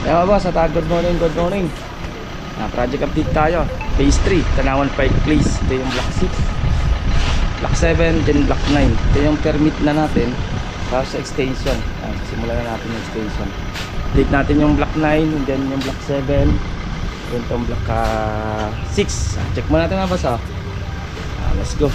Kaya boss, good morning, good morning. Project update tayo. Phase 3, Tanawan Park Place. Ito yung block 6, block 7, then block 9. Ito yung permit na natin para sa extension. Simulan na natin yung extension. Update natin yung block 9, and then yung block 7, then itong block 6. Check mo natin nga boss. Let's go.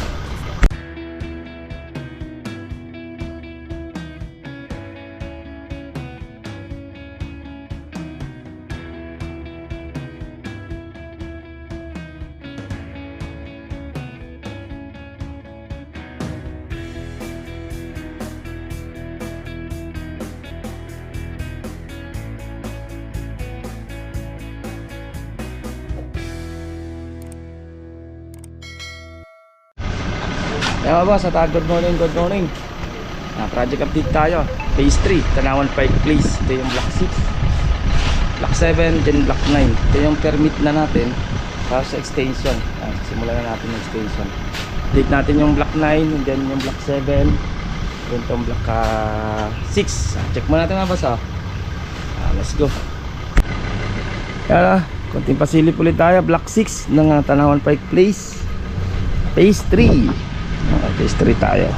Kaya boss, good morning, good morning. Project update tayo. Phase 3, Tanawan Park Place. Ito yung block 6, block 7, then block 9. Ito yung permit na natin para sa extension. Simulan na natin yung extension. Update natin yung block 9, and then yung block 7, then itong block 6. Check mo natin nga boss. Let's go. Kaya konting pasilip ulit tayo. Block 6 ng Tanawan Park Place, Phase 3. Phase 3 tayo.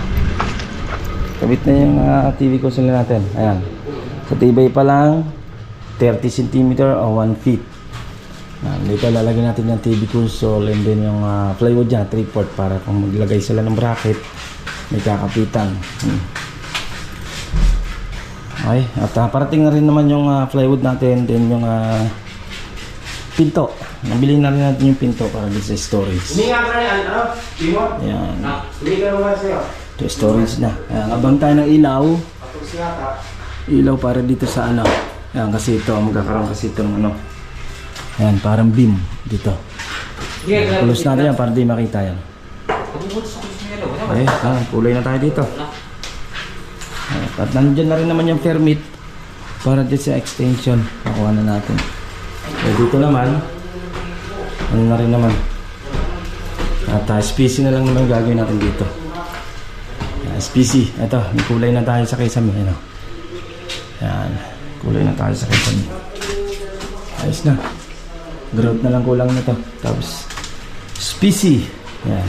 Kabit na yung TV console natin. Ayan. Sa tibay pa lang 30 cm o 1 feet. Dito lalagyan natin yung TV console, and then yung plywood dyan, 3/4, para kung maglagay sila ng bracket may kakapitan. Okay. At parating na rin naman yung plywood natin, then yung pinto. Nabili na rin natin yung pinto para din sa storage. Ayan. Ito storage na. Ayan, abang tayo ng ilaw. Ilaw para dito sa ano. Ayan, kasi ito magkakaroon kasi ito ng ano. Ayan, parang beam dito. Pulos natin yan para di makita yan. Okay, kulay na tayo dito. At nandyan na rin naman yung permit para din sa extension. Nakuha na natin. Dito naman, ano na rin naman, at SPC na lang naman gagawin natin dito. SPC, ito, may kulay na tayo sa kisame. Yan, kulay na tayo sa kisame. Ayos na, grout na lang kulang na to. Tapos SPC, yan,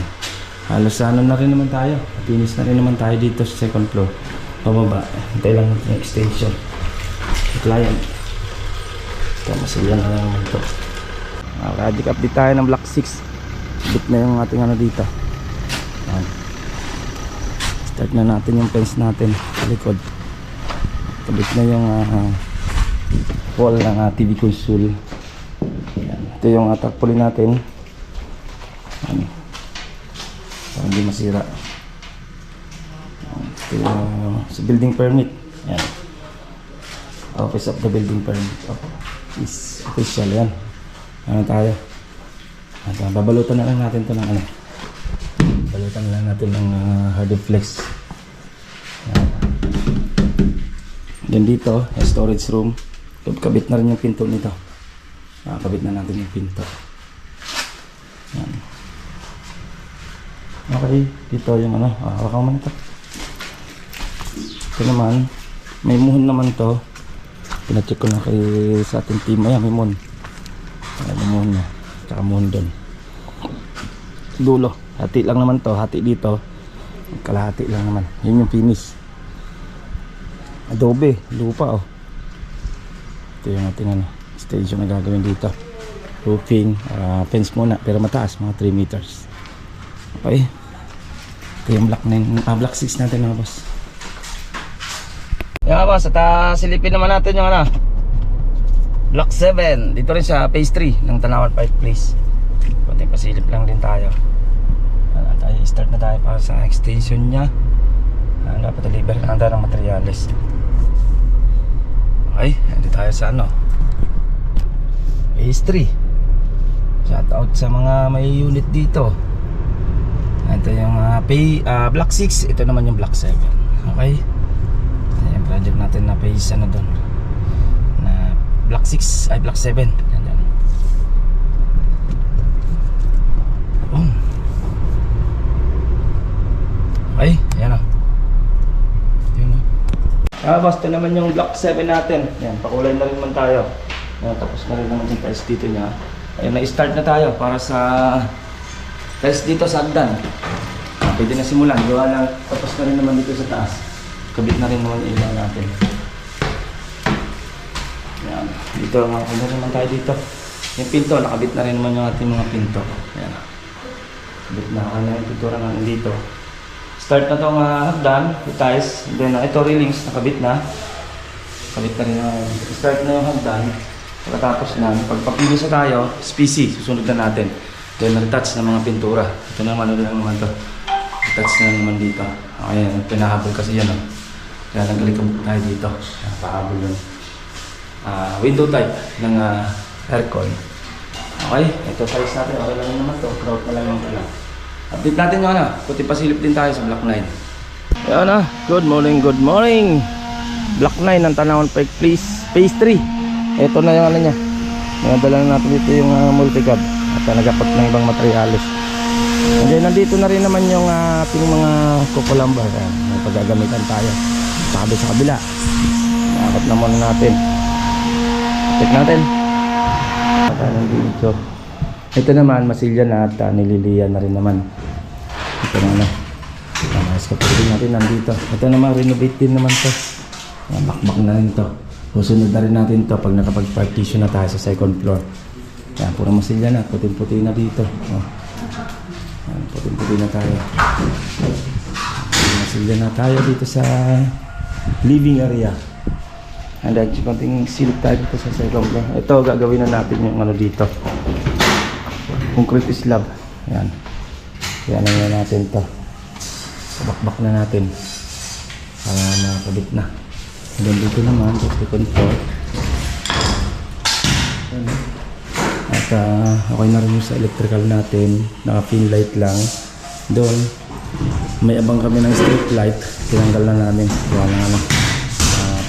halos ano na rin naman tayo, finish na rin naman tayo dito sa second floor. Pababa, hintay lang natin yung extension client. Ito, masaya na lang naman ito. Project update tayo ng block 6. Bit na yung ating ano dito. Ayan. Start na natin yung fence natin sa likod. Bit na yung wall ng TV console. Ayan. Ito yung tarpaulin natin. Ayan. Para hindi masira. Ayan. Ito yung sa building permit. Ayan. Office of the building permit is official. Yan. Ano tayo? At babalutan na lang natin ito ng ano. Balutan na lang natin ng hardflex. Yan dito, storage room. Kabit na rin yung pinto nito. Kabit na natin yung pinto. Yan. Okay, dito yung ano. Hawakan mo na ito. Ito naman, may muhon naman to. Pinacheck ko na kay sa ating team. Ayan, may muhon. May muhon na. Tsaka muhon doon. Dulo. Hati lang naman to. Hati dito. Kalahati lang naman. Yun yung finish. Adobe. Lupa oh. Ito yung ating ano, extension na gagawin dito. Roofing. Fence muna. Pero mataas. Mga 3 meters. Okay. Ito yung block 9. Block 6 natin mga boss. Yan boss, at silipin naman natin yung ano, block 7. Dito rin sa phase 3 ng Tanawan Park Place. Kunting pasilip lang din tayo. Tayo start na tayo para sa extension nya. Dapat deliver na tayo ng materials. Okay, dito tayo sa ano, phase 3. Shout out sa mga may unit dito. Ito yung block 6. Ito naman yung block 7. Okay, yung project natin na phase ano doon na block 6 ay block 7. Yan. Okay, ayan o. Yun o. Boss, ito naman yung block 7 natin. Yan, pakulay na rin man tayo. Tapos na rin naman yung tiles dito niya. Ayun, na-start na tayo para sa tiles dito sa hagdan. Pwede na simulan. Gawa lang, tapos na rin naman dito sa taas. Kabit na rin naman yung ilaw natin. Ayan. Dito, ano naman tayo dito. Yung pinto, nakabit na rin naman yung ating mga pinto. Ayan. Kabit na ako na yung pintura nga dito. Start na itong hagdan, yung tiles. And then, ito railings, nakabit na. Kabit na rin naman. Start na yung hagdan. Pagkatapos na, pagpapilis na tayo, SPC, susunod na natin. Then, nag-touch ng mga pintura. Ito naman, ano lang naman ito. Touch na naman dito. Okay, pinahabol kasi yan. Kaya nagalikabok tayo dito. Pahabol yun. Window type ng aircon. Okay, ito size natin. Okay lang naman ito. Crowd na lang naman pala. Update natin yung puti pasilip din tayo sa Block 9. Ayan na. Good morning, good morning. Block 9 ng Tanawan Pike Place. Phase 3. Ito na yung niya. Nadala na natin dito yung multicab. At nagapot ng ibang materialis. And then, nandito na rin naman yung ating mga kukulamba. May paggagamitan tayo. Sabi sa kabila. Nakakot na muna natin. Check natin. Dito. Ito naman, masilya na at nililiyan na rin naman. Ito na. Mas kapatid natin nandito. Ito naman, renovate din naman to. Bakbak na rin to. Susunod na rin natin to pag nakapag-partition na tayo sa second floor. Yan, puro masilya na. Puting-puti na dito. Puting-puti na tayo. Masilya na tayo dito sa living area. And then, konting silip tayo dito sa second floor. Ito, gagawin na natin yung ano dito. Concrete slab. Ayan. Kaya na natin ito. Bakbak na natin. Para makabit na. And then, dito naman, sa second floor. Ayan. At okay na rin yung sa electrical natin. Naka-pin light lang. Doon, may abang kami ng street light. Tinanggal na namin. Wala na.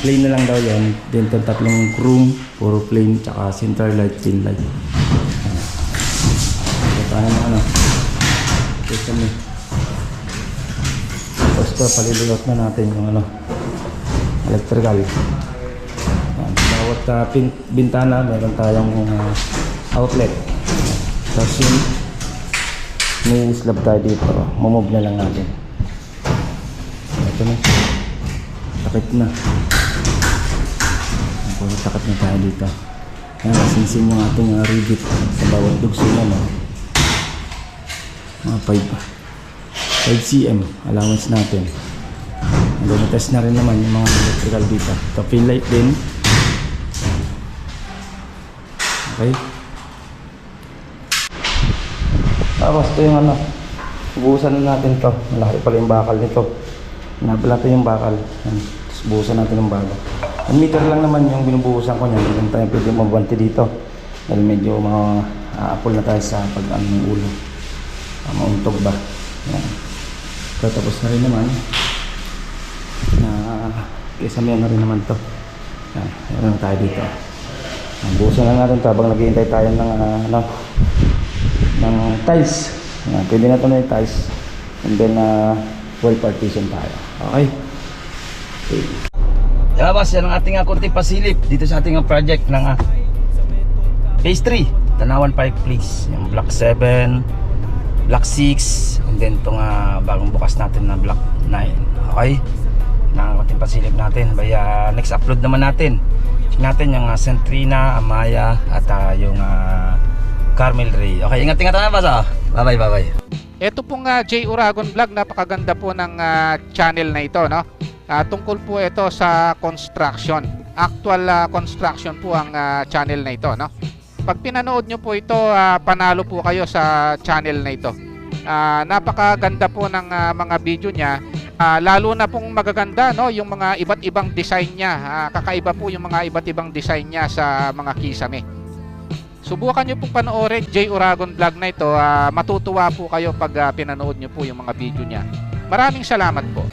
Plain na lang daw yan. Then itong tatlong room, puro plain, tsaka center light, pin light. Paano na ito kami. Tapos ito, paliligot na natin yung electrical. Bawat bintana, meron tayong outlet. Tapos yun, may slab tayo dito. Mumove na lang natin. Ito na. Takip na. Takip na tayo dito. Ayan, masinsin yung ating rivet sa bawat dugso na mga 5 cm allowance natin. And then test na rin naman yung mga electrical dito. Ito pin light din. Okay. Tapos ito yung ubusan na natin to. Malaki pala yung bakal nito. Nabala ito yung bakal. Tapos buhusan natin yung bago. 1 meter lang naman yung binubuhusan ko niyan. Hindi tayo pwede mabanti dito. Dahil medyo apple na tayo sa pag-ano ng ulo. Mauntog ba. Yan. So, tapos na rin naman. Isama na rin naman to. Yan. Yan na tayo dito. Buhusan na natin ito habang naghihintay tayo ng tiles. Yan. Pwede na ito na yung tiles. And then, wall partition tayo. Okay. Okay. Yan boss, yan ang ating kunting pasilip dito sa ating project ng Phase 3, Tanawan Pike Place. Yung Block 7, Block 6, and then itong bagong bukas natin na Block 9. Okay? Na kunting pasilip natin. Baya next upload naman natin. Check natin yung Centrina, Amaya, at yung Carmel Ray. Okay, ingat-ingat na boss. Bye-bye, bye-bye. Ito pong J Uragon Vlog, napakaganda po ng channel na ito, no? Tungkol po ito sa construction. Actual construction po ang channel na ito, no? Pag pinanood nyo po ito, panalo po kayo sa channel na ito. Napakaganda po ng mga video niya. Lalo na pong magaganda, no, yung mga iba't ibang design niya. Kakaiba po yung mga iba't ibang design niya sa mga kisame. Subukan nyo pong panoorin J Uragon Vlog na ito. Matutuwa po kayo pag pinanood nyo po yung mga video niya. Maraming salamat po.